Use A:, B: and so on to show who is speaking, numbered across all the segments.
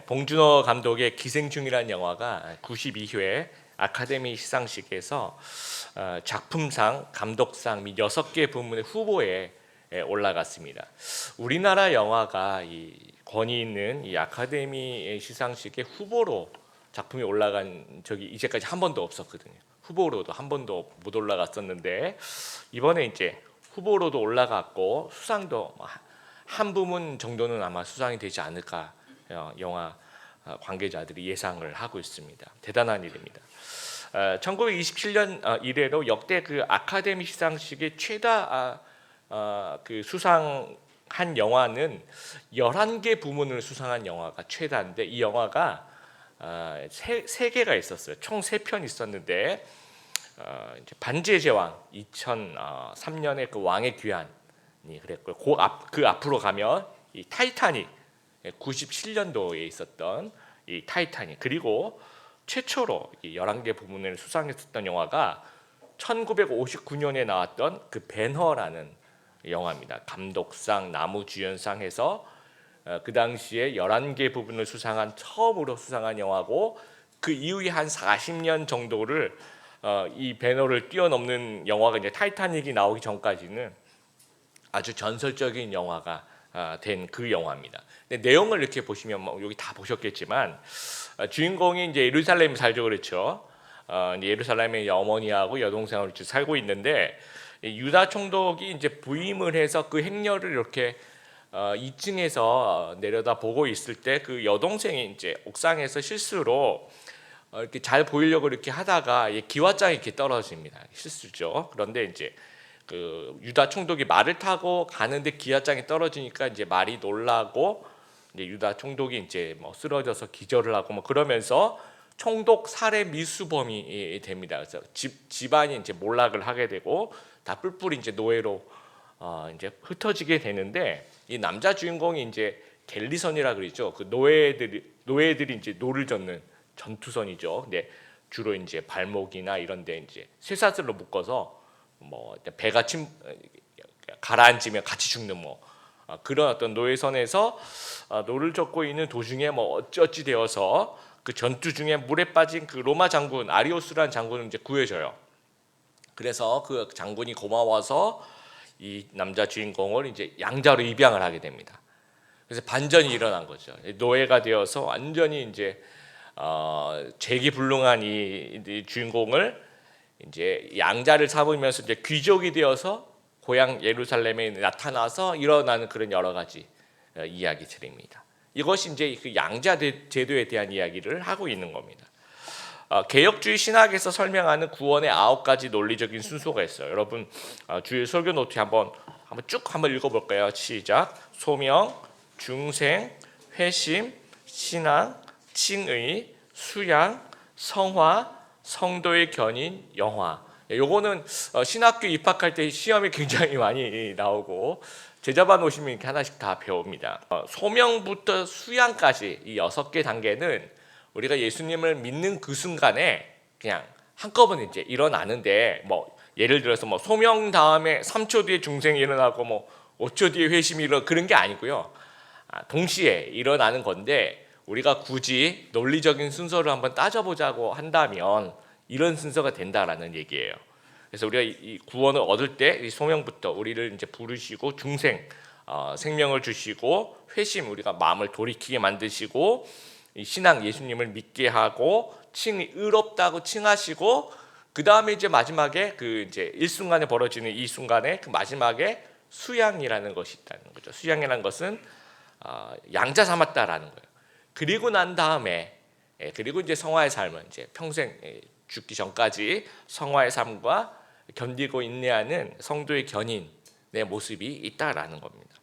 A: 봉준호 감독의 기생충이라는 영화가 92회 아카데미 시상식에서 작품상, 감독상 및 6개 부문의 후보에 올라갔습니다. 우리나라 영화가 이 권위 있는 이 아카데미 시상식의 후보로 작품이 올라간 적이 이제까지 한 번도 없었거든요. 후보로도 한 번도 못 올라갔었는데 이번에 이제 후보로도 올라갔고 수상도 한 부문 정도는 아마 수상이 되지 않을까 영화 관계자들이 예상을 하고 있습니다. 대단한 일입니다. 1927년 이래로 역대 그 아카데미 시상식의 최다 그 수상한 영화는 11개 부문을 수상한 영화가 최다인데 이 영화가 세 개가 있었어요. 총 3편 있었는데 이제 반지의 제왕 2003년에 그 왕의 귀환이 그랬고요. 그 앞으로 가면 이 타이타닉 97년도에 있었던 이 타이타닉, 그리고 최초로 11개 부문을 수상했었던 영화가 1959년에 나왔던 그 벤허라는 영화입니다. 감독상, 나무주연상 해서 그 당시에 11개 부분을 처음으로 수상한 영화고, 그 이후에 한 40년 정도를 이 배너를 뛰어넘는 영화가 이제 타이타닉이 나오기 전까지는 아주 전설적인 영화가 된 그 영화입니다. 근데 내용을 이렇게 보시면 여기 다 보셨겠지만 주인공이 이제 예루살렘에 살죠, 그렇죠? 이제 예루살렘에 어머니하고 여동생하고 이렇게 살고 있는데 유다 총독이 이제 부임을 해서 그 행렬을 이렇게 2층에서 내려다 보고 있을 때 그 여동생이 이제 옥상에서 실수로 이렇게 잘 보이려고 이렇게 하다가 기왓장이 이렇게 떨어집니다. 실수죠. 그런데 이제 그 유다 총독이 말을 타고 가는데 기왓장이 떨어지니까 이제 말이 놀라고 이제 유다 총독이 이제 쓰러져서 기절을 하고 그러면서 총독 살해 미수범이 됩니다. 그래서 집안이 이제 몰락을 하게 되고 다 뿔뿔이 이제 노예로 이제 흩어지게 되는데, 이 남자 주인공이 이제 갤리선이라 그러죠. 그 노예들이 이제 노를 젓는 전투선이죠. 근데 주로 이제 발목이나 이런데 이제 쇠사슬로 묶어서 배가 가라앉으면 같이 죽는 그런 어떤 노예선에서 노를 젓고 있는 도중에 어찌어찌 되어서 그 전투 중에 물에 빠진 그 로마 장군 아리오스라는 장군을 이제 구해줘요. 그래서 그 장군이 고마워서 이 남자 주인공을 이제 양자로 입양을 하게 됩니다. 그래서 반전이 일어난 거죠. 노예가 되어서 완전히 이제 재기불능한 이 주인공을 이제 양자를 삼으면서 이제 귀족이 되어서 고향 예루살렘에 나타나서 일어나는 그런 여러 가지 이야기들입니다. 이것이 이제 그 양자 제도에 대한 이야기를 하고 있는 겁니다. 개혁주의 신학에서 설명하는 구원의 9가지 논리적인 순서가 있어요. 여러분 주일 설교 노트 한번 쭉 읽어볼까요? 시작. 소명, 중생, 회심, 신앙, 칭의, 수양, 성화, 성도의 견인, 영화. 요거는 신학교 입학할 때 시험에 굉장히 많이 나오고 제자반 오시면 이렇게 하나씩 다 배웁니다. 소명부터 수양까지 이 6개 단계는 우리가 예수님을 믿는 그 순간에 그냥 한꺼번에 이제 일어나는데, 예를 들어서 소명 다음에 3초 뒤에 중생이 일어나고 5초 뒤에 회심이 일어나고 그런 게 아니고요. 동시에 일어나는 건데, 우리가 굳이 논리적인 순서를 한번 따져보자고 한다면 이런 순서가 된다라는 얘기예요. 그래서 우리가 이 구원을 얻을 때 이 소명부터 우리를 이제 부르시고, 중생 생명을 주시고, 회심 우리가 마음을 돌이키게 만드시고, 이 신앙 예수님을 믿게 하고, 칭의 의롭다고 칭하시고, 그 다음에 이제 마지막에 그 이제 일순간에 벌어지는 이 순간에 그 마지막에 수양이라는 것이 있다는 거죠. 수양이라는 것은 양자 삼았다라는 거예요. 그리고 난 다음에 그리고 이제 성화의 삶은 이제 평생 죽기 전까지 성화의 삶과 견디고 인내하는 성도의 견인의 모습이 있다라는 겁니다.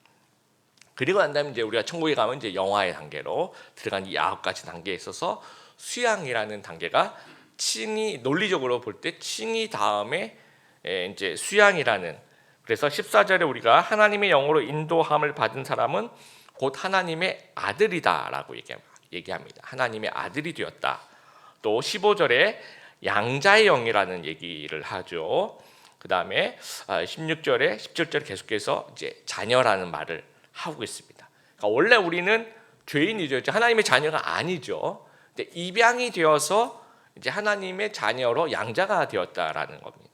A: 그리고 난 다음에 이제 우리가 천국에 가면 이제 영화의 단계로 들어간 이 9가지 단계에 있어서 수양이라는 단계가 칭의, 논리적으로 볼 때 칭의 다음에 이제 수양이라는, 그래서 14절에 우리가 하나님의 영으로 인도함을 받은 사람은 곧 하나님의 아들이다라고 얘기합니다. 하나님의 아들이 되었다. 또 15절에 양자의 영이라는 얘기를 하죠. 그 다음에 16절에 17절에 계속해서 이제 자녀라는 말을 하고 있습니다. 그러니까 원래 우리는 죄인이죠. 이제 하나님의 자녀가 아니죠. 근데 입양이 되어서 이제 하나님의 자녀로 양자가 되었다라는 겁니다.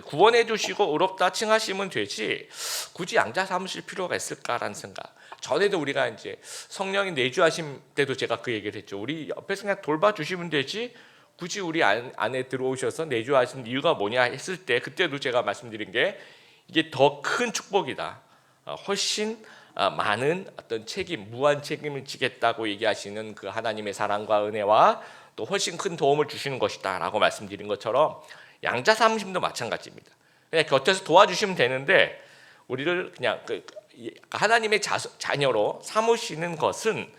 A: 구원해 주시고 의롭다 칭하시면 되지 굳이 양자 삼으실 필요가 있을까라는 생각. 전에도 우리가 이제 성령이 내주하신 때도 제가 그 얘기를 했죠. 우리 옆에서 그냥 돌봐주시면 되지 굳이 우리 안에 들어오셔서 내주하신 이유가 뭐냐 했을 때 그때도 제가 말씀드린 게 이게 더 큰 축복이다. 훨씬 많은 어떤 책임, 무한 책임을 지겠다고 얘기하시는 그 하나님의 사랑과 은혜와 또 훨씬 큰 도움을 주시는 것이다라고 말씀드린 것처럼 양자 삼으심도 마찬가지입니다. 그냥 곁에서 도와주시면 되는데 우리를 그냥 하나님의 자녀로 삼으시는 것은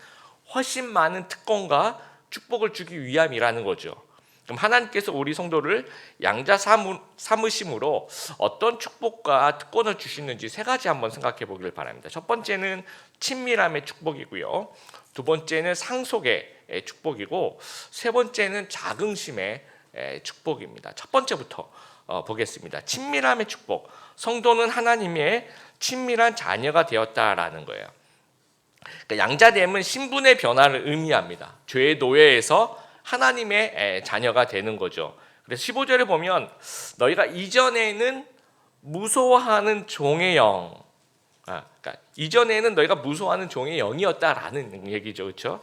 A: 훨씬 많은 특권과 축복을 주기 위함이라는 거죠. 그럼 하나님께서 우리 성도를 양자 삼으심으로 어떤 축복과 특권을 주시는지 세 가지 한번 생각해 보기를 바랍니다. 첫 번째는 친밀함의 축복이고요. 두 번째는 상속의 축복이고 세 번째는 자긍심의 축복입니다. 첫 번째부터 보겠습니다. 친밀함의 축복. 성도는 하나님의 친밀한 자녀가 되었다라는 거예요. 그러니까 양자됨은 신분의 변화를 의미합니다. 죄의 노예에서 하나님의 자녀가 되는 거죠. 그래서 15절에 보면 너희가 이전에는 무소하는 종의 영, 그러니까 이전에는 너희가 무소하는 종의 영이었다라는 얘기죠, 그렇죠?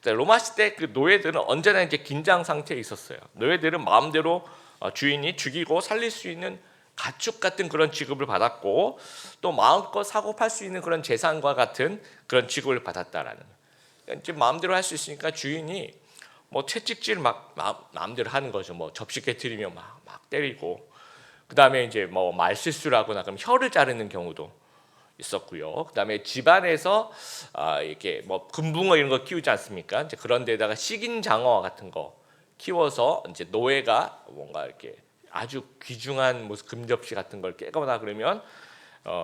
A: 로마 시대 그 노예들은 언제나 이제 긴장 상태에 있었어요. 노예들은 마음대로 주인이 죽이고 살릴 수 있는 가축 같은 그런 취급을 받았고 또 마음껏 사고 팔 수 있는 그런 재산과 같은 그런 취급을 받았다라는. 그러니까 이제 마음대로 할 수 있으니까 주인이 뭐 채찍질 막 마음대로 하는 거죠. 뭐 접시 깨트리면 막 때리고 그 다음에 이제 뭐 말실수를 하거나 그럼 혀를 자르는 경우도 있었고요. 그 다음에 집안에서 이렇게 뭐 금붕어 이런 거 키우지 않습니까? 이제 그런 데다가 식인 장어 같은 거 키워서 이제 노예가 뭔가 이렇게 아주 귀중한 무슨 금접시 같은 걸 깨거나 그러면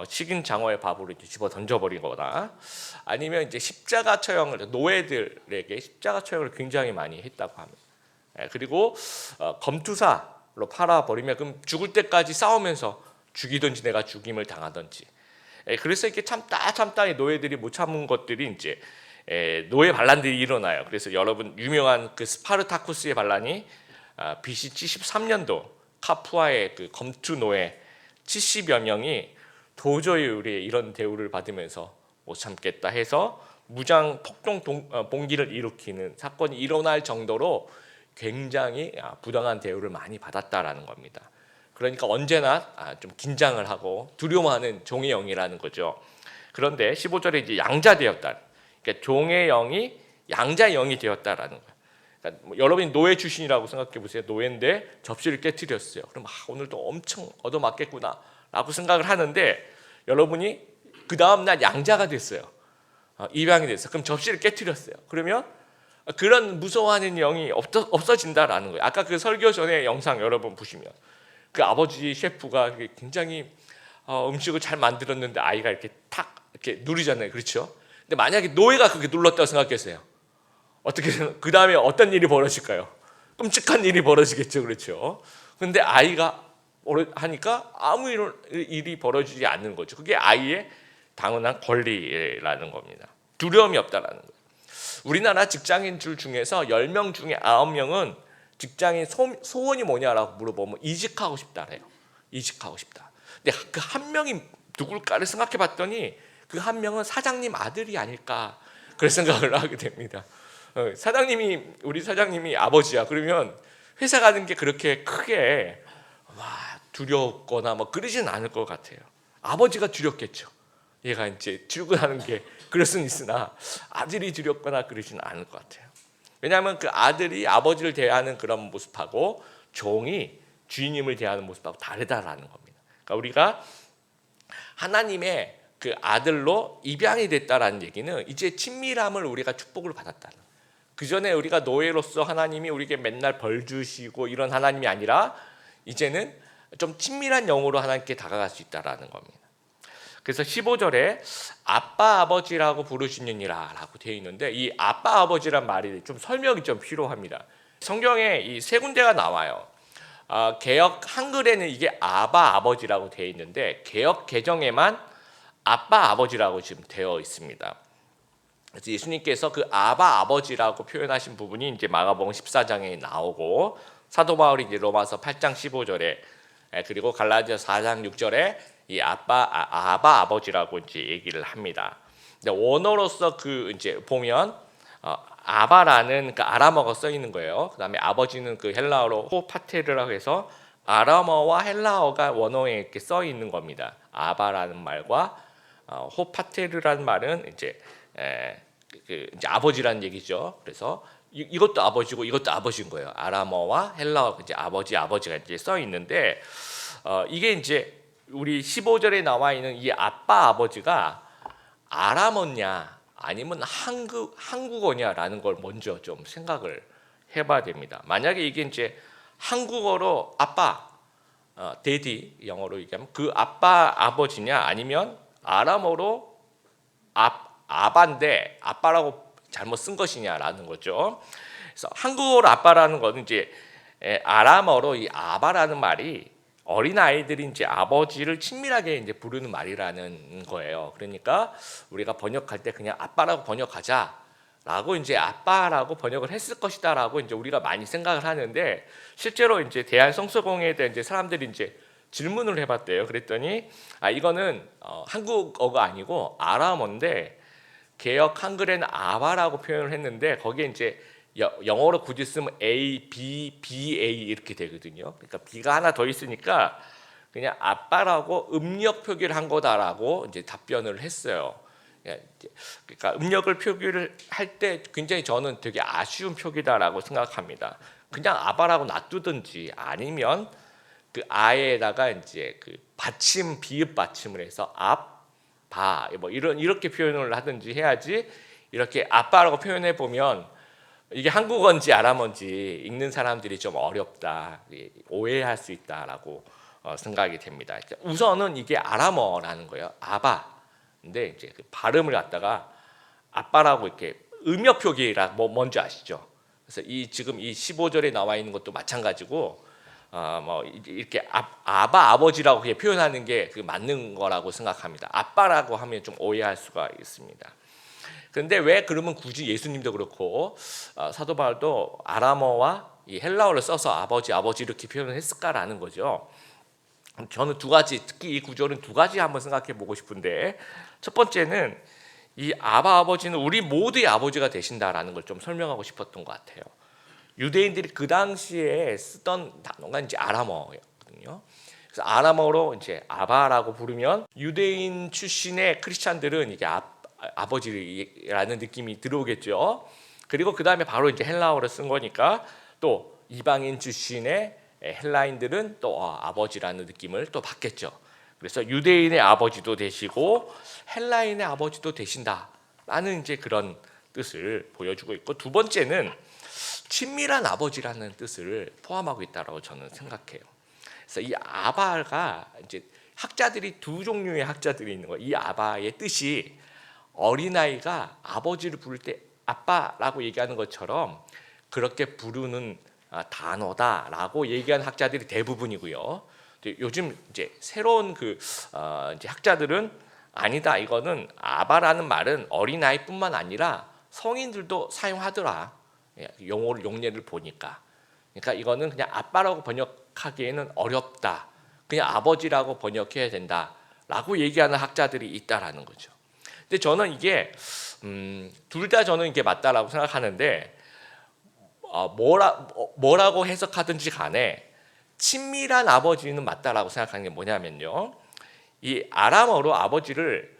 A: 식인 장어의 밥으로 이제 집어 던져버린 거나 아니면 이제 십자가 처형을 노예들에게 십자가 처형을 굉장히 많이 했다고 합니다. 그리고 검투사로 팔아버리면 그럼 죽을 때까지 싸우면서 죽이든지 내가 죽임을 당하든지. 그래서 이렇게 참다 노예들이 못 참은 것들이 이제 노예 반란들이 일어나요. 그래서 여러분 유명한 그 스파르타쿠스의 반란이 BC 73년도 카푸아의 그 검투 노예 70여 명이 도저히 우리 이런 대우를 받으면서 못 참겠다 해서 무장 폭동 봉기를 일으키는 사건이 일어날 정도로 굉장히 부당한 대우를 많이 받았다라는 겁니다. 그러니까 언제나 좀 긴장을 하고 두려워하는 종의 영이라는 거죠. 그런데 15절에 이제 양자되었다. 그러니까 종의 영이 양자 영이 되었다라는 거예요. 그러니까 여러분이 노예 출신이라고 생각해 보세요. 노예인데 접시를 깨트렸어요. 그럼 오늘도 엄청 얻어맞겠구나라고 생각을 하는데 여러분이 그 다음 날 양자가 됐어요. 입양이 됐어요. 그럼 접시를 깨트렸어요. 그러면 그런 무서워하는 영이 없어진다라는 거예요. 아까 그 설교 전에 영상 여러분 보시면 그 아버지 셰프가 굉장히 음식을 잘 만들었는데 아이가 이렇게 탁 이렇게 누르잖아요. 그렇죠? 근데 만약에 노예가 그렇게 눌렀다고 생각했어요. 어떻게 그 다음에 어떤 일이 벌어질까요? 끔찍한 일이 벌어지겠죠, 그렇죠? 근데 아이가 하니까 아무 일이 벌어지지 않는 거죠. 그게 아이의 당연한 권리라는 겁니다. 두려움이 없다라는 거예요. 우리나라 직장인들 중에서 10명 중에 9명은 직장인 소원이 뭐냐라고 물어보면 이직하고 싶다래요. 이직하고 싶다. 근데 그 한 명이 누굴까를 생각해 봤더니 그 한 명은 사장님 아들이 아닐까 그런 생각을 하게 됩니다. 우리 사장님이 아버지야. 그러면 회사 가는 게 그렇게 크게 두렵거나 뭐 그러지는 않을 것 같아요. 아버지가 두렵겠죠. 얘가 이제 출근하는 게 그럴 수는 있으나 아들이 두렵거나 그러지는 않을 것 같아요. 왜냐하면 그 아들이 아버지를 대하는 그런 모습하고 종이 주인님을 대하는 모습하고 다르다라는 겁니다. 그러니까 우리가 하나님의 그 아들로 입양이 됐다라는 얘기는 이제 친밀함을 우리가 축복을 받았다는. 그 전에 우리가 노예로서 하나님이 우리에게 맨날 벌 주시고 이런 하나님이 아니라 이제는 좀 친밀한 영으로 하나님께 다가갈 수 있다라는 겁니다. 그래서 15절에 아빠 아버지라고 부르시느니라 라고 되어 있는데 이 아빠 아버지란 말이 좀 설명이 좀 필요합니다. 성경에 이 세 군데가 나와요. 개역 한글에는 이게 아바 아버지라고 되어 있는데 개역 개정에만 아빠 아버지라고 지금 되어 있습니다. 그래서 예수님께서 그 아바 아버지라고 표현하신 부분이 이제 마가복음 14장에 나오고, 사도 바울이 이제 로마서 8장 15절에 그리고 갈라디아 4장 6절에 이 아바 아버지라고 이제 얘기를 합니다. 근데 원어로서 그 이제 보면 아바라는 그 아람어가 써 있는 거예요. 그다음에 아버지는 그 헬라어로 호파테르라고 해서 아람어와 헬라어가 원어에 이렇게 써 있는 겁니다. 아바라는 말과 호파테르라는 말은 이제 이제 아버지라는 얘기죠. 그래서 이것도 아버지고 이것도 아버지인 거예요. 아람어와 헬라어 이제 아버지가 이제 써 있는데, 이게 이제 우리 15절에 나와 있는 이 아빠 아버지가 아람어냐 아니면 한국어냐라는 걸 먼저 좀 생각을 해봐야 됩니다. 만약에 이게 이제 한국어로 아빠, 데디 영어로 얘기하면 그 아빠 아버지냐, 아니면 아람어로 아바인데 아빠라고 잘못 쓴 것이냐라는 거죠. 그래서 한국어로 아빠라는 것은 이제 아람어로 이 아바라는 말이 어린 아이들이 이제 아버지를 친밀하게 이제 부르는 말이라는 거예요. 그러니까 우리가 번역할 때 그냥 아빠라고 번역하자라고 이제 아빠라고 번역을 했을 것이다라고 이제 우리가 많이 생각을 하는데, 실제로 이제 대한성서공회에 대한 이제 사람들이 이제 질문을 해봤대요. 그랬더니 이거는 한국어가 아니고 아람어인데 개역 한글에는 아바라고 표현을 했는데, 거기에 이제 영어로 굳이 쓰면 A, B, BA 이렇게 되거든요. 그러니까 B가 하나 더 있으니까 그냥 아빠라고 음력 표기를 한 거다라고 이제 답변을 했어요. 그러니까 음력을 표기를 할 때 굉장히 저는 되게 아쉬운 표기다라고 생각합니다. 그냥 아바라고 놔두든지, 아니면 그 아에다가 이제 그 받침, 비읍 받침을 해서 바 뭐 이렇게 표현을 하든지 해야지, 이렇게 아빠라고 표현해 보면 이게 한국어인지 아람어인지 읽는 사람들이 좀 어렵다, 오해할 수 있다라고 생각이 됩니다. 우선은 이게 아람어라는 거예요. 아바. 근데 이제 그 발음을 갖다가 아빠라고 이렇게 음역 표기라 뭔지 아시죠? 그래서 지금 이 15절에 나와 있는 것도 마찬가지고, 뭐 이렇게 아바 아버지라고 표현하는 게 맞는 거라고 생각합니다. 아빠라고 하면 좀 오해할 수가 있습니다. 그런데 왜 그러면 굳이 예수님도 그렇고 사도 바울도 아람어와 이 헬라어를 써서 아버지 이렇게 표현을 했을까라는 거죠. 저는 두 가지, 특히 이 구절은 두 가지 한번 생각해 보고 싶은데, 첫 번째는 이 아바 아버지는 우리 모두의 아버지가 되신다라는 걸 좀 설명하고 싶었던 것 같아요. 유대인들이 그 당시에 쓰던 단어가 이제 아람어였거든요. 그래서 아람어로 이제 아바라고 부르면 유대인 출신의 크리스찬들은 이게 아버지라는 느낌이 들어오겠죠. 그리고 그 다음에 바로 이제 헬라어를 쓴 거니까 또 이방인 출신의 헬라인들은 또 아버지라는 느낌을 또 받겠죠. 그래서 유대인의 아버지도 되시고 헬라인의 아버지도 되신다라는 이제 그런 뜻을 보여주고 있고, 두 번째는 친밀한 아버지라는 뜻을 포함하고 있다고 저는 생각해요. 그래서 이 아바가 이제 학자들이 두 종류의 학자들이 있는 거예요. 이 아바의 뜻이 어린아이가 아버지를 부를 때 아빠라고 얘기하는 것처럼 그렇게 부르는 단어다라고 얘기하는 학자들이 대부분이고요. 요즘 이제 새로운 이제 학자들은 아니다, 이거는 아바라는 말은 어린아이뿐만 아니라 성인들도 사용하더라, 용례를 보니까. 그러니까 이거는 그냥 아빠라고 번역하기에는 어렵다, 그냥 아버지라고 번역해야 된다라고 얘기하는 학자들이 있다라는 거죠. 근데 저는 이게 둘 다 저는 이게 맞다라고 생각하는데, 뭐라고 해석하든지 간에 친밀한 아버지는 맞다라고 생각하는 게 뭐냐면요, 이 아람어로 아버지를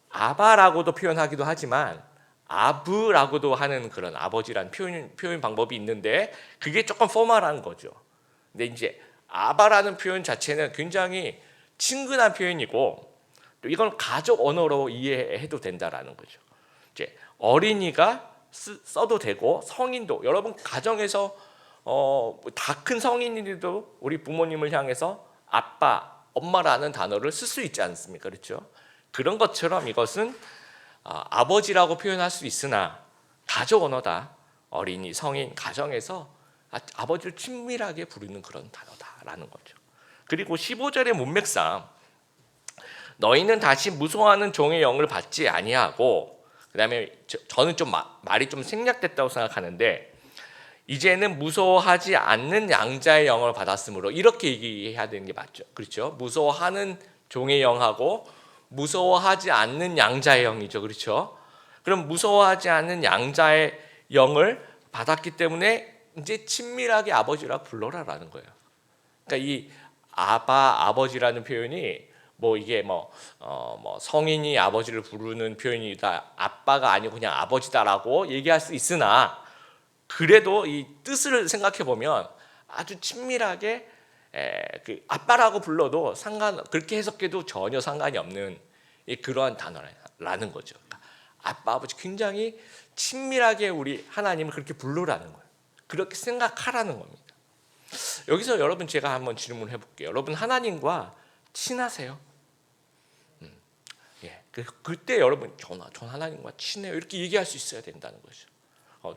A: 아바라고도 표현하기도 하지만 아브라고도 하는 그런 아버지라는 표현 방법이 있는데, 그게 조금 포멀한 거죠. 근데 이제 아바라는 표현 자체는 굉장히 친근한 표현이고, 또 이건 가족 언어로 이해해도 된다라는 거죠. 이제 어린이가 써도 되고 성인도, 여러분 가정에서 다 큰 성인들도 우리 부모님을 향해서 아빠, 엄마라는 단어를 쓸 수 있지 않습니까? 그렇죠? 그런 것처럼 이것은 아버지라고 표현할 수 있으나 가족 언어다. 어린이, 성인, 가정에서 아버지를 친밀하게 부르는 그런 단어다라는 거죠. 그리고 15절의 문맥상 너희는 다시 무소하는 종의 영을 받지 아니하고 그다음에 저는 좀 말이 좀 생략됐다고 생각하는데 이제는 무서워하지 않는 양자의 영을 받았으므로 이렇게 얘기해야 되는 게 맞죠. 그렇죠? 무서워하는 종의 영하고 무서워하지 않는 양자의 영이죠. 그렇죠? 그럼 무서워하지 않는 양자의 영을 받았기 때문에 이제 친밀하게 아버지라 불러라라는 거예요. 그러니까 이 아버지라는 표현이 뭐 이게 뭐 성인이 아버지를 부르는 표현이다, 아빠가 아니고 그냥 아버지다라고 얘기할 수 있으나 그래도 이 뜻을 생각해 보면 아주 친밀하게 그 아빠라고 불러도 그렇게 해석해도 전혀 상관이 없는 그러한 단어라는 거죠. 그러니까 아빠 아버지 굉장히 친밀하게 우리 하나님을 그렇게 부르라는 거예요. 그렇게 생각하라는 겁니다. 여기서 여러분 제가 한번 질문해 볼게요. 여러분 하나님과 친하세요? 그때 여러분 전 하나님과 친해요 이렇게 얘기할 수 있어야 된다는 거죠.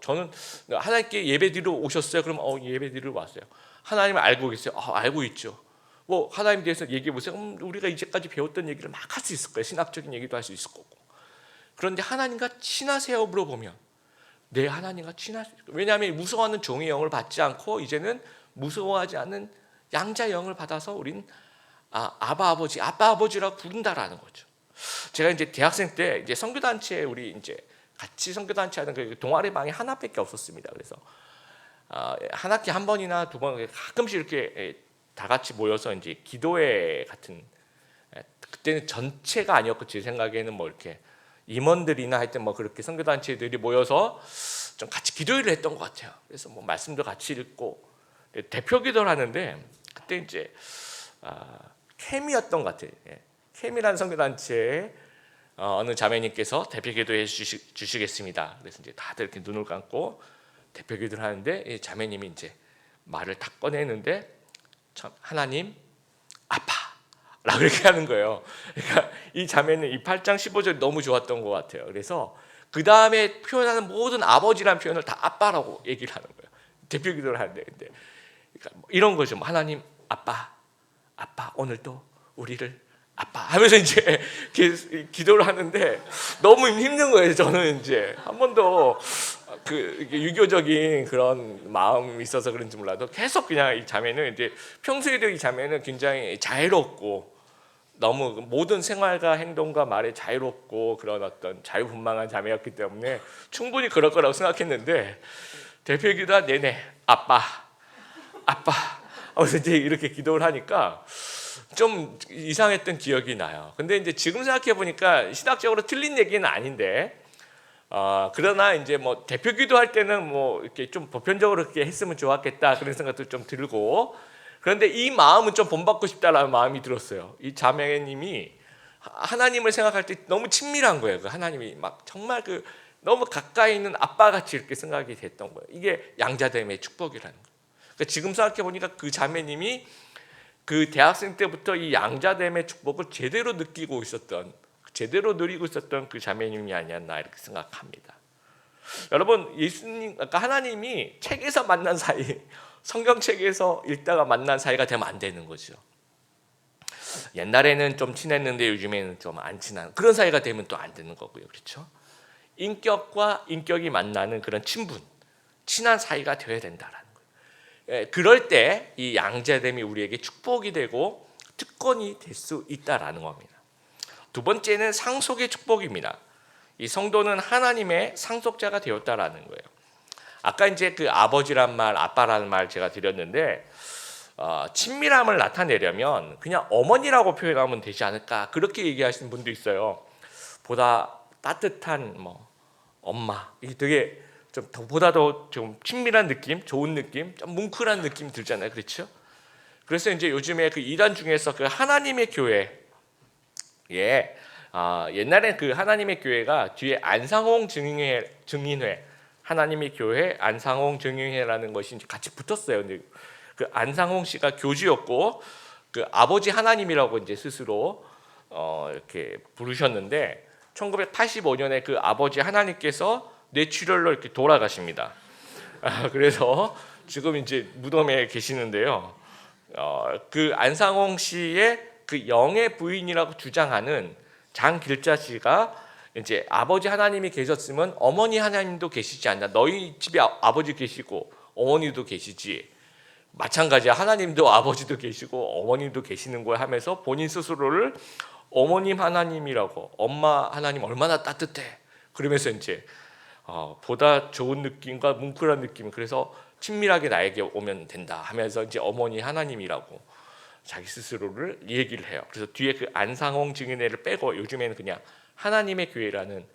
A: 저는 하나님께 예배드리러 오셨어요? 그럼 예배드리러 왔어요. 하나님을 알고 계세요? 알고 있죠. 뭐 하나님 대해서 얘기해 보세요. 우리가 이제까지 배웠던 얘기를 막 할 수 있을 거예요. 신학적인 얘기도 할 수 있을 거고. 그런데 하나님과 친하세요? 물어보면 네, 하나님과 친하세요. 왜냐하면 무서워하는 종의 영을 받지 않고 이제는 무서워하지 않는 양자 영을 받아서 우린 아빠 아버지라고 부른다라는 거죠. 제가 이제 대학생 때 이제 선교단체에 우리 이제 같이 선교단체 하는 그 동아리 방이 하나밖에 없었습니다. 그래서 한 학기 한 번이나 두 번 가끔씩 이렇게 다 같이 모여서 이제 기도회 같은, 그때는 전체가 아니었고 제 생각에는 뭐 이렇게 임원들이나 하여튼 뭐 그렇게 선교단체들이 모여서 좀 같이 기도회를 했던 것 같아요. 그래서 뭐 말씀도 같이 읽고 대표 기도를 하는데 그때 이제 캠이었던 것 같아요. 캠이라는 선교단체에 어느 자매님께서 대표 기도해 주시겠습니다. 그래서 이제 다들 이렇게 눈을 감고 대표 기도를 하는데 이 자매님이 이제 말을 딱 꺼내는데 참 하나님 아빠라고 이렇게 하는 거예요. 그러니까 이 자매는 이 8장 15절 너무 좋았던 것 같아요. 그래서 그 다음에 표현하는 모든 아버지라는 표현을 다 아빠라고 얘기를 하는 거예요. 대표 기도를 하는데 그러니까 뭐 이런 거죠. 하나님 아빠 오늘도 우리를 아빠 하면서 이제 기도를 하는데 너무 힘든 거예요. 저는 이제 한 번도 그 유교적인 그런 마음이 있어서 그런지 몰라도 계속 그냥 이 자매는 이제 평소에도 이 자매는 굉장히 자유롭고 너무 모든 생활과 행동과 말에 자유롭고 그런 어떤 자유분방한 자매였기 때문에 충분히 그럴 거라고 생각했는데 대표 기도가 내내 아빠 하면서 이제 이렇게 기도를 하니까 좀 이상했던 기억이 나요. 근데 이제 지금 생각해 보니까 신학적으로 틀린 얘기는 아닌데, 그러나 이제 뭐 대표 기도할 때는 뭐 이렇게 좀 보편적으로 이렇게 했으면 좋았겠다 그런 생각도 좀 들고, 그런데 이 마음은 좀 본받고 싶다라는 마음이 들었어요. 이 자매님이 하나님을 생각할 때 너무 친밀한 거예요. 그 하나님이 막 정말 그 너무 가까이 있는 아빠 같이 이렇게 생각이 됐던 거예요. 이게 양자됨의 축복이라는 거예요. 그러니까 지금 생각해 보니까 그 자매님이 그 대학생 때부터 이 양자됨의 축복을 제대로 느끼고 있었던, 제대로 누리고 있었던 그 자매님이 아니었나 이렇게 생각합니다. 여러분, 예수님, 그러니까 하나님이 책에서 만난 사이, 성경책에서 읽다가 만난 사이가 되면 안 되는 거죠. 옛날에는 좀 친했는데 요즘에는 좀 안 친한 그런 사이가 되면 또 안 되는 거고요, 그렇죠? 인격과 인격이 만나는 그런 친한 사이가 되어야 된다라는. 그럴 때 이 양자됨이 우리에게 축복이 되고 특권이 될 수 있다라는 겁니다. 두 번째는 상속의 축복입니다. 이 성도는 하나님의 상속자가 되었다라는 거예요. 아까 이제 그 아버지란 말, 아빠라는 말 제가 드렸는데 친밀함을 나타내려면 그냥 어머니라고 표현하면 되지 않을까 그렇게 얘기하시는 분도 있어요. 보다 따뜻한 뭐 엄마, 이게 되게 좀 보다도 좀 친밀한 느낌, 좋은 느낌, 좀 뭉클한 느낌 들잖아요, 그렇죠? 그래서 이제 요즘에 그 이단 중에서 그 하나님의 교회, 옛날에 그 하나님의 교회가 뒤에 안상홍 증인회, 하나님의 교회 안상홍 증인회라는 것이 같이 붙었어요. 근데 그 안상홍 씨가 교주였고 그 아버지 하나님이라고 이제 스스로 이렇게 부르셨는데 1985년에 그 아버지 하나님께서 뇌출혈로 이렇게 돌아가십니다. 그래서 지금 이제 무덤에 계시는데요. 그 안상홍 씨의 그 영의 부인이라고 주장하는 장길자 씨가 이제 아버지 하나님이 계셨으면 어머니 하나님도 계시지 않나. 너희 집에 아버지 계시고 어머니도 계시지. 마찬가지야. 하나님도 아버지도 계시고 어머님도 계시는 거야 하면서 본인 스스로를 어머님 하나님이라고, 엄마 하나님 얼마나 따뜻해. 그러면서 이제 보다 좋은 느낌과 뭉클한 느낌, 그래서 친밀하게 나에게 오면 된다 하면서 이제 어머니 하나님이라고 자기 스스로를 얘기를 해요. 그래서 뒤에 그 안상홍 증인회를 빼고 요즘에는 그냥 하나님의 교회라는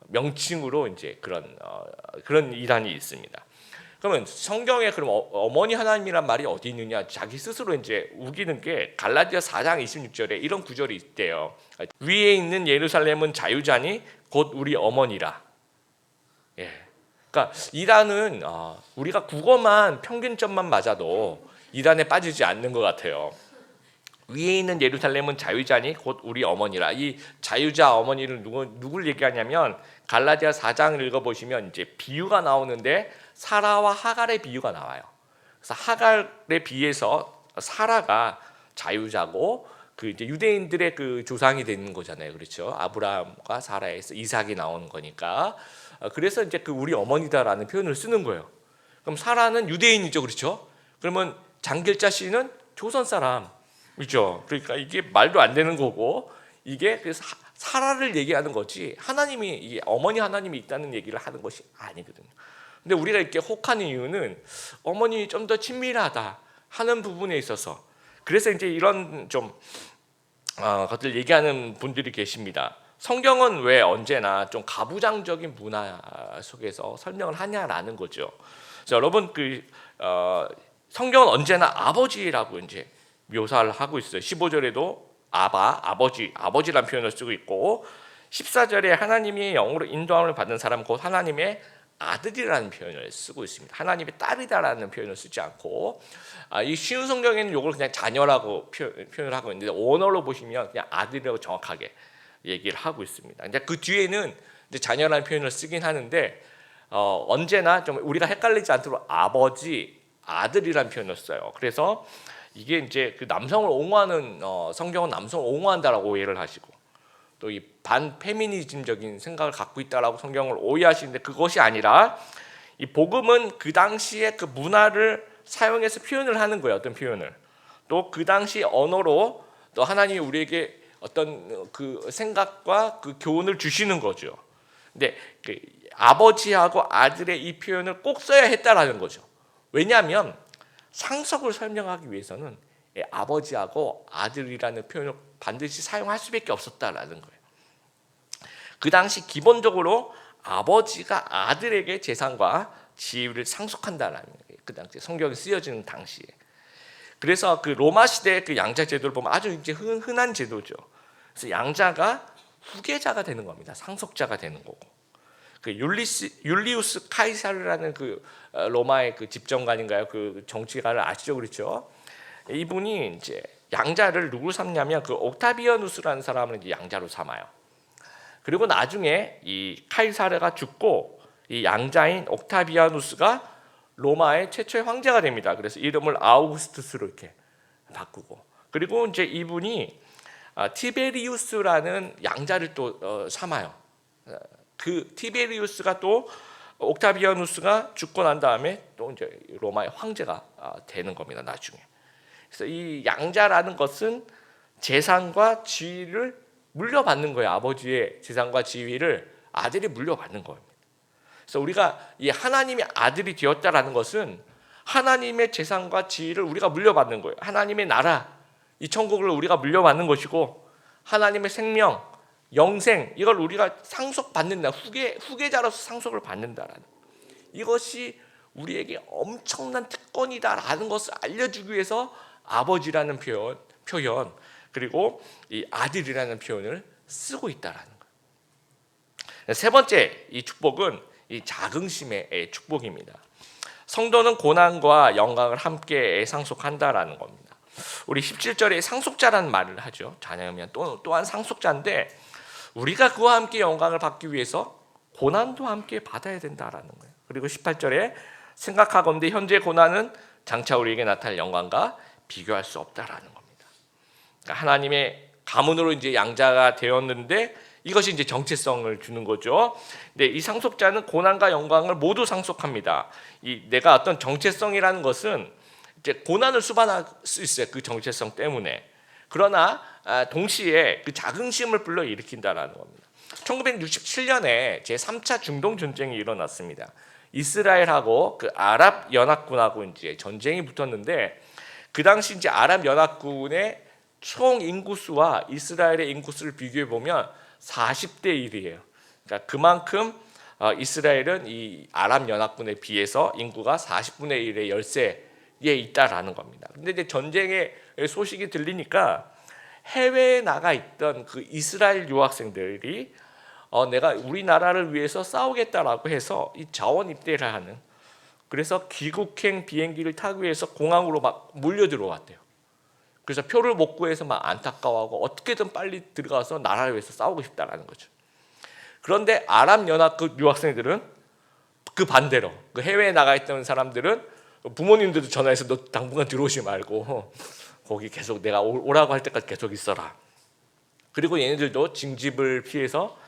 A: 명칭으로 이제 그런 이단이 있습니다. 그러면 성경에 그럼 어머니 하나님이란 말이 어디 있느냐? 자기 스스로 이제 우기는 게 갈라디아 4장 26절에 이런 구절이 있대요. 위에 있는 예루살렘은 자유자니 곧 우리 어머니라. 예. 그러니까 이단은 우리가 국어만 평균점만 맞아도 이단에 빠지지 않는 것 같아요. 위에 있는 예루살렘은 자유자니 곧 우리 어머니라. 이 자유자 어머니를 누굴 얘기하냐면 갈라디아 4장을 읽어보시면 이제 비유가 나오는데 사라와 하갈의 비유가 나와요. 그래서 하갈에 비해서 사라가 자유자고 그 이제 유대인들의 그 조상이 되는 거잖아요. 그렇죠? 아브라함과 사라에서 이삭이 나오는 거니까. 그래서 이제 그 우리 어머니다라는 표현을 쓰는 거예요. 그럼 사라는 유대인이죠. 그렇죠? 그러면 장길자 씨는 조선 사람. 그렇죠? 그러니까 이게 말도 안 되는 거고, 이게 그래서 사라를 얘기하는 거지 하나님이, 이게 어머니 하나님이 있다는 얘기를 하는 것이 아니거든요. 근데 우리가 이렇게 혹하는 이유는 어머니 좀 더 친밀하다 하는 부분에 있어서, 그래서 이제 이런 좀 것들 얘기하는 분들이 계십니다. 성경은 왜 언제나 좀 가부장적인 문화 속에서 설명을 하냐라는 거죠. 그래서 여러분 성경은 언제나 아버지라고 이제 묘사를 하고 있어요. 15절에도 아버지란 표현을 쓰고 있고, 14절에 하나님의 영으로 인도함을 받은 사람 곧 하나님의 아들이라는 표현을 쓰고 있습니다. 하나님의 딸이다라는 표현을 쓰지 않고, 이 쉬운 성경에는 이걸 그냥 자녀라고 표현을 하고 있는데 원어로 보시면 그냥 아들이라고 정확하게 얘기를 하고 있습니다. 이제 그 뒤에는 이제 자녀라는 표현을 쓰긴 하는데 언제나 좀 우리가 헷갈리지 않도록 아버지, 아들이라는 표현을 써요. 그래서 이게 이제 그 남성을 옹호하는 성경은 남성을 옹호한다라고 오해를 하시고, 또 이 반페미니즘적인 생각을 갖고 있다라고 성경을 오해하시는데 그것이 아니라 이 복음은 그 당시에 그 문화를 사용해서 표현을 하는 거예요. 어떤 표현을 또 그 당시 언어로 또 하나님이 우리에게 어떤 그 생각과 그 교훈을 주시는 거죠. 근데 그 아버지하고 아들의 이 표현을 꼭 써야 했다라는 거죠. 왜냐하면 상속을 설명하기 위해서는 아버지하고 아들이라는 표현을 반드시 사용할 수밖에 없었다라는 거예요. 그 당시 기본적으로 아버지가 아들에게 재산과 지위를 상속한다라는 거예요. 그 당시 성경이 쓰여지는 당시에. 그래서 그 로마 시대의 그 양자 제도를 보면 아주 이제 흔한 제도죠. 그래서 양자가 후계자가 되는 겁니다. 상속자가 되는 거고. 그 율리우스 카이사르라는 그 로마의 그 집정관인가요? 그 정치가를 아시죠, 그렇죠? 이분이 이제 양자를 누구 삼냐면 그 옥타비아누스라는 사람을 이제 양자로 삼아요. 그리고 나중에 이 카이사르가 죽고 이 양자인 옥타비아누스가 로마의 최초의 황제가 됩니다. 그래서 이름을 아우구스투스로 이렇게 바꾸고, 그리고 이제 이분이 티베리우스라는 양자를 또 삼아요. 그 티베리우스가 또 옥타비아누스가 죽고 난 다음에 또 이제 로마의 황제가 되는 겁니다. 나중에. 그래서 이 양자라는 것은 재산과 지위를 물려받는 거예요. 아버지의 재산과 지위를 아들이 물려받는 겁니다. 그래서 우리가 이 하나님의 아들이 되었다라는 것은 하나님의 재산과 지위를 우리가 물려받는 거예요. 하나님의 나라, 이 천국을 우리가 물려받는 것이고, 하나님의 생명, 영생, 이걸 우리가 상속받는다. 후계자로서 상속을 받는다라는, 이것이 우리에게 엄청난 특권이다라는 것을 알려주기 위해서 아버지라는 표현 그리고 이 아들이라는 표현을 쓰고 있다라는 거예요. 세 번째 이 축복은 이 자긍심의 축복입니다. 성도는 고난과 영광을 함께 상속한다라는 겁니다. 우리 17절에 상속자라는 말을 하죠. 자녀면 또한 상속자인데, 우리가 그와 함께 영광을 받기 위해서 고난도 함께 받아야 된다라는 거예요. 그리고 18절에 생각하건대 현재 고난은 장차 우리에게 나타날 영광과 비교할 수 없다라는 겁니다. 그러니까 하나님의 가문으로 이제 양자가 되었는데 이것이 이제 정체성을 주는 거죠. 근데 이 상속자는 고난과 영광을 모두 상속합니다. 이 내가 어떤 정체성이라는 것은 이제 고난을 수반할 수 있어요. 그 정체성 때문에. 그러나 동시에 그 자긍심을 불러일으킨다라는 겁니다. 1967년에 제3차 중동 전쟁이 일어났습니다. 이스라엘하고 그 아랍 연합군하고 이제 전쟁이 붙었는데 그 당시 이제 아랍 연합군의 총 인구수와 이스라엘의 인구수를 비교해 보면 40대 1이에요. 그러니까 그만큼 이스라엘은 이 아랍 연합군에 비해서 인구가 40분의 1의 열세에 있다라는 겁니다. 근데 이제 전쟁의 소식이 들리니까 해외에 나가 있던 그 이스라엘 유학생들이 내가 우리나라를 위해서 싸우겠다라고 해서 이 자원 입대를 하는, 그래서 귀국행 비행기를 타기 위해서 공항으로 막 몰려 들어왔대요. 그래서 표를 못 구해서 막 안타까워하고 어떻게든 빨리 들어가서 나라를 위해서 싸우고 싶다라는 거죠. 그런데 아랍 연합 그 유학생들은 그 반대로, 그 해외에 나가 있던 사람들은 부모님들도 전화해서 너 당분간 들어오지 말고 거기 계속 내가 오라고 할 때까지 계속 있어라. 그리고 얘네들도 징집을 피해서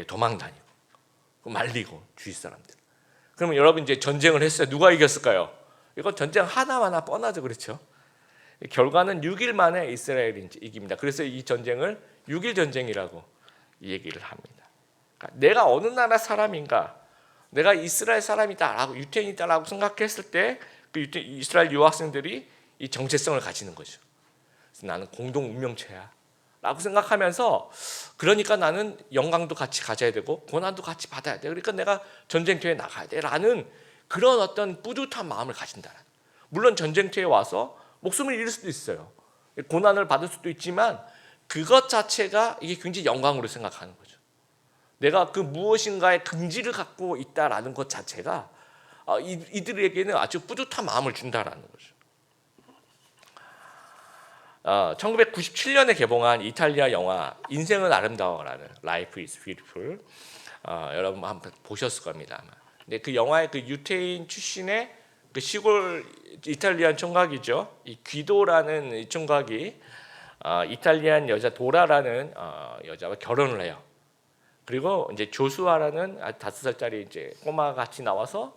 A: 도망 다니고 말리고 주위 사람들. 그러면 여러분 이제 전쟁을 했어요. 누가 이겼을까요? 이거 전쟁 하나하나 뻔하죠, 그렇죠? 결과는 6일 만에 이스라엘이 이깁니다. 그래서 이 전쟁을 6일 전쟁이라고 얘기를 합니다. 그러니까 내가 어느 나라 사람인가, 내가 이스라엘 사람이다라고 유태인이다라고 생각했을 때 그 이스라엘 유학생들이 이 정체성을 가지는 거죠. 그래서 나는 공동 운명체야 라고 생각하면서, 그러니까 나는 영광도 같이 가져야 되고 고난도 같이 받아야 돼. 그러니까 내가 전쟁터에 나가야 돼 라는 그런 어떤 뿌듯한 마음을 가진다. 물론 전쟁터에 와서 목숨을 잃을 수도 있어요. 고난을 받을 수도 있지만 그것 자체가 이게 굉장히 영광으로 생각하는 거죠. 내가 그 무엇인가의 긍지를 갖고 있다라는 것 자체가 이들에게는 아주 뿌듯한 마음을 준다라는 거죠. 1997년에 개봉한 이탈리아 영화 인생은 아름다워라는 Life is Beautiful, 여러분 한번 보셨을 겁니다 아마. 근데 그 영화의 그 유태인 출신의 그 시골 이탈리안 총각이죠. 이 귀도라는 이 총각이 이탈리안 여자 도라라는 여자와 결혼을 해요. 그리고 이제 조수아라는 5살짜리 이제 꼬마가 같이 나와서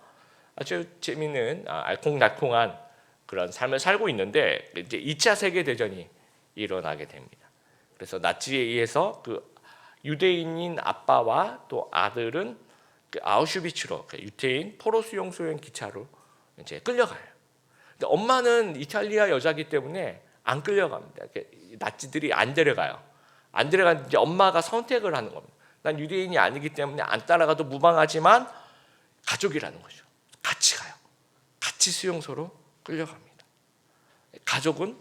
A: 아주 재미있는 알콩달콩한 그런 삶을 살고 있는데 이제 2차 세계 대전이 일어나게 됩니다. 그래서 나치에 의해서 그 유대인인 아빠와 또 아들은 그 아우슈비츠로, 그 유태인 포로 수용소형 기차로 이제 끌려가요. 근데 엄마는 이탈리아 여자기 때문에 안 끌려갑니다. 나치들이 안 데려가요. 안 데려가는데 이제 엄마가 선택을 하는 겁니다. 난 유대인이 아니기 때문에 안 따라가도 무방하지만 가족이라는 거죠. 같이 가요. 같이 수용소로 끌려갑니다. 가족은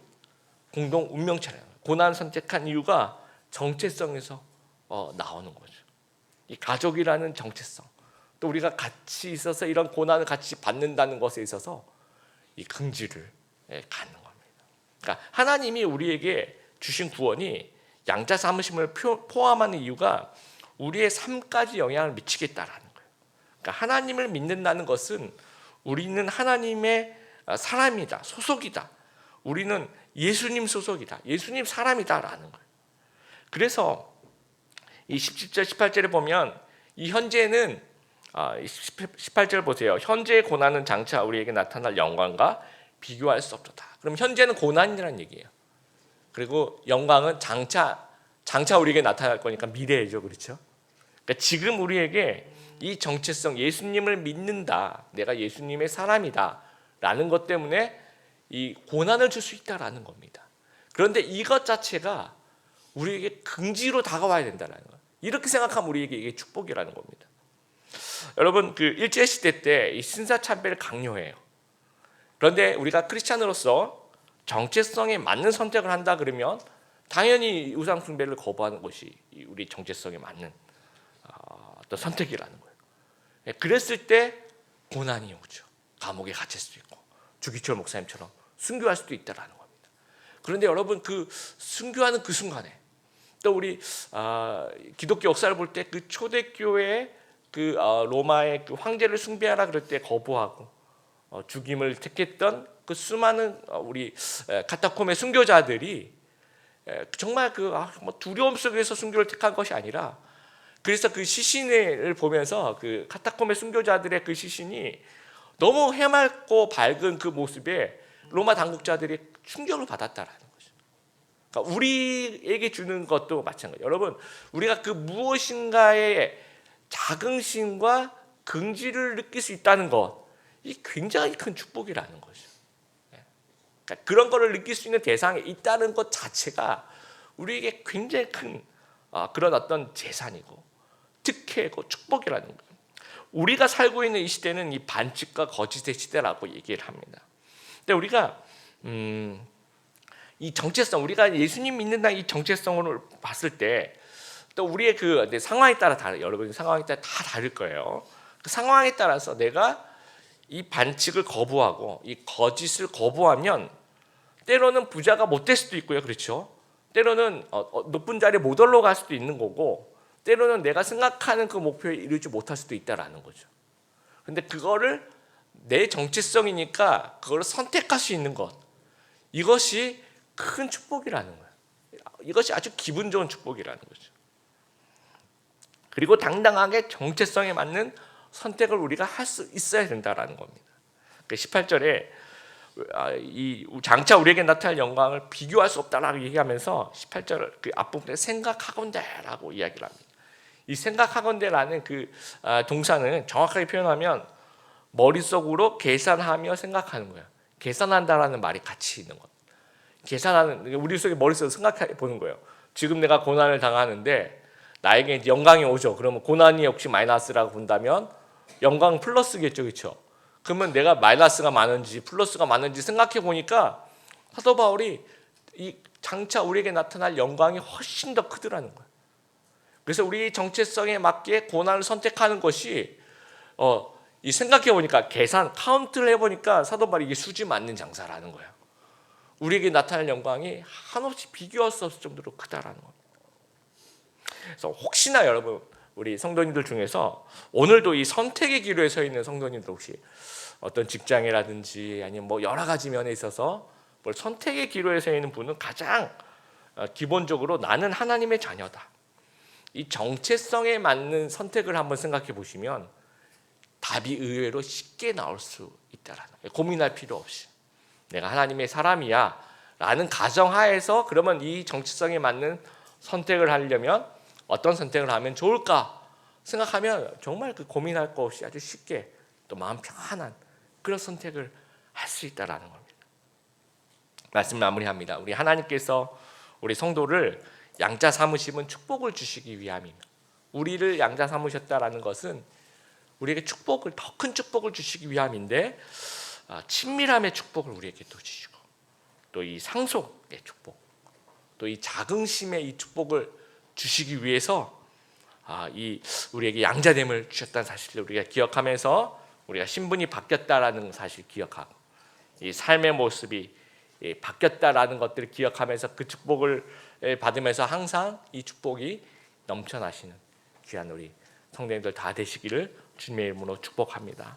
A: 공동 운명체라는 거예요. 고난 선택한 이유가 정체성에서 나오는 거죠. 이 가족이라는 정체성, 또 우리가 같이 있어서 이런 고난을 같이 받는다는 것에 있어서 이 긍지를 갖는 겁니다. 그러니까 하나님이 우리에게 주신 구원이 양자 삼으심을 포함하는 이유가 우리의 삶까지 영향을 미치겠다라는 거예요. 그러니까 하나님을 믿는다는 것은 우리는 하나님의 사람이다, 소속이다. 우리는 예수님 소속이다, 예수님 사람이다라는 거예요. 그래서 이 17절 18절에 보면 이 현재는 18절 보세요. 현재의 고난은 장차 우리에게 나타날 영광과 비교할 수 없다. 그럼 현재는 고난이라는 얘기예요. 그리고 영광은 장차 우리에게 나타날 거니까 미래죠, 그렇죠? 그러니까 지금 우리에게 이 정체성, 예수님을 믿는다, 내가 예수님의 사람이다라는 것 때문에 이 고난을 줄 수 있다라는 겁니다. 그런데 이것 자체가 우리에게 긍지로 다가와야 된다는 거예요. 이렇게 생각하면 우리에게 이게 축복이라는 겁니다. 여러분 그 일제 시대 때 이 신사참배를 강요해요. 그런데 우리가 크리스찬으로서 정체성에 맞는 선택을 한다 그러면 당연히 우상 숭배를 거부하는 것이 우리 정체성에 맞는 어떤 선택이라는 거예요. 그랬을 때 고난이 오죠. 감옥에 갇힐 수도 있고 주기철 목사님처럼 순교할 수도 있다라는 겁니다. 그런데 여러분 그 순교하는 그 순간에 또 우리 기독교 역사를 볼 때 그 초대교회의 그 로마의 그 황제를 숭배하라 그럴 때 거부하고 죽임을 택했던 그 수많은 우리 카타콤의 순교자들이 정말 그 두려움 속에서 순교를 택한 것이 아니라 그래서 그 시신을 보면서 그 카타콤의 순교자들의 그 시신이 너무 해맑고 밝은 그 모습에 로마 당국자들이 충격을 받았다라는 거죠. 그러니까 우리에게 주는 것도 마찬가지예요. 여러분, 우리가 그 무엇인가의 자긍심과 긍지를 느낄 수 있다는 것, 이 굉장히 큰 축복이라는 거죠. 그러니까 그런 거를 느낄 수 있는 대상에 있다는 것 자체가 우리에게 굉장히 큰 그런 어떤 재산이고 특혜고 축복이라는 거예요. 우리가 살고 있는 이 시대는 이 반칙과 거짓의 시대라고 얘기를 합니다. 근데 우리가 이 정체성, 우리가 예수님 믿는다 이 정체성을 봤을 때 또 우리의 그 상황에 따라 여러분 상황에 따라 다 다를 거예요. 그 상황에 따라서 내가 이 반칙을 거부하고 이 거짓을 거부하면 때로는 부자가 못 될 수도 있고요, 그렇죠? 때로는 높은 자리에 못 올라갈 수도 있는 거고, 때로는 내가 생각하는 그 목표에 이르지 못할 수도 있다라는 거죠. 근데 그거를 내 정체성이니까 그걸 선택할 수 있는 것, 이것이 큰 축복이라는 거예요. 이것이 아주 기분 좋은 축복이라는 거죠. 그리고 당당하게 정체성에 맞는 선택을 우리가 할 수 있어야 된다라는 겁니다. 18절에 이 장차 우리에게 나타날 영광을 비교할 수 없다라고 얘기하면서 18절 그 앞부분에 생각하건대라고 이야기를 합니다. 이 생각하건대라는 그 동사는 정확하게 표현하면 머릿속으로 계산하며 생각하는 거예요. 계산한다라는 말이 같이 있는 것. 계산하는, 우리 속에 머릿속에 생각해 보는 거예요. 지금 내가 고난을 당하는데 나에게 영광이 오죠. 그러면 고난이 역시 마이너스라고 본다면 영광 플러스겠죠, 그렇죠? 그러면 내가 마이너스가 많은지 플러스가 많은지 생각해 보니까 사도 바울이 이 장차 우리에게 나타날 영광이 훨씬 더 크더라는 거예요. 그래서 우리 정체성에 맞게 고난을 선택하는 것이 이 생각해 보니까 계산 카운트를 해 보니까 사도 바울이 이게 수지 맞는 장사라는 거예요. 우리에게 나타날 영광이 한없이 비교할 수 없을 정도로 크다라는 겁니다. 그래서 혹시나 여러분 우리 성도님들 중에서 오늘도 이 선택의 기로에 서 있는 성도님들 혹시 어떤 직장이라든지 아니면 뭐 여러 가지 면에 있어서 뭘 선택의 기로에 서 있는 분은 가장 기본적으로 나는 하나님의 자녀다. 이 정체성에 맞는 선택을 한번 생각해 보시면 답이 의외로 쉽게 나올 수 있다라는 거예요. 고민할 필요 없이 내가 하나님의 사람이야 라는 가정하에서 그러면 이 정체성에 맞는 선택을 하려면 어떤 선택을 하면 좋을까 생각하면 정말 그 고민할 거 없이 아주 쉽게 또 마음 편안한 그런 선택을 할 수 있다라는 겁니다. 말씀 마무리합니다. 우리 하나님께서 우리 성도를 양자 삼으심은 축복을 주시기 위함입니다. 우리를 양자 삼으셨다라는 것은 우리에게 축복을 더 큰 축복을 주시기 위함인데 친밀함의 축복을 우리에게 또 주시고 또 이 상속의 축복 또 이 자긍심의 이 축복을 주시기 위해서 이 우리에게 양자됨을 주셨다는 사실을 우리가 기억하면서 우리가 신분이 바뀌었다라는 사실 기억하고 이 삶의 모습이 바뀌었다라는 것들을 기억하면서 그 축복을 받으면서 항상 이 축복이 넘쳐나시는 귀한 우리 성도님들 다 되시기를 주님의 이름으로 축복합니다.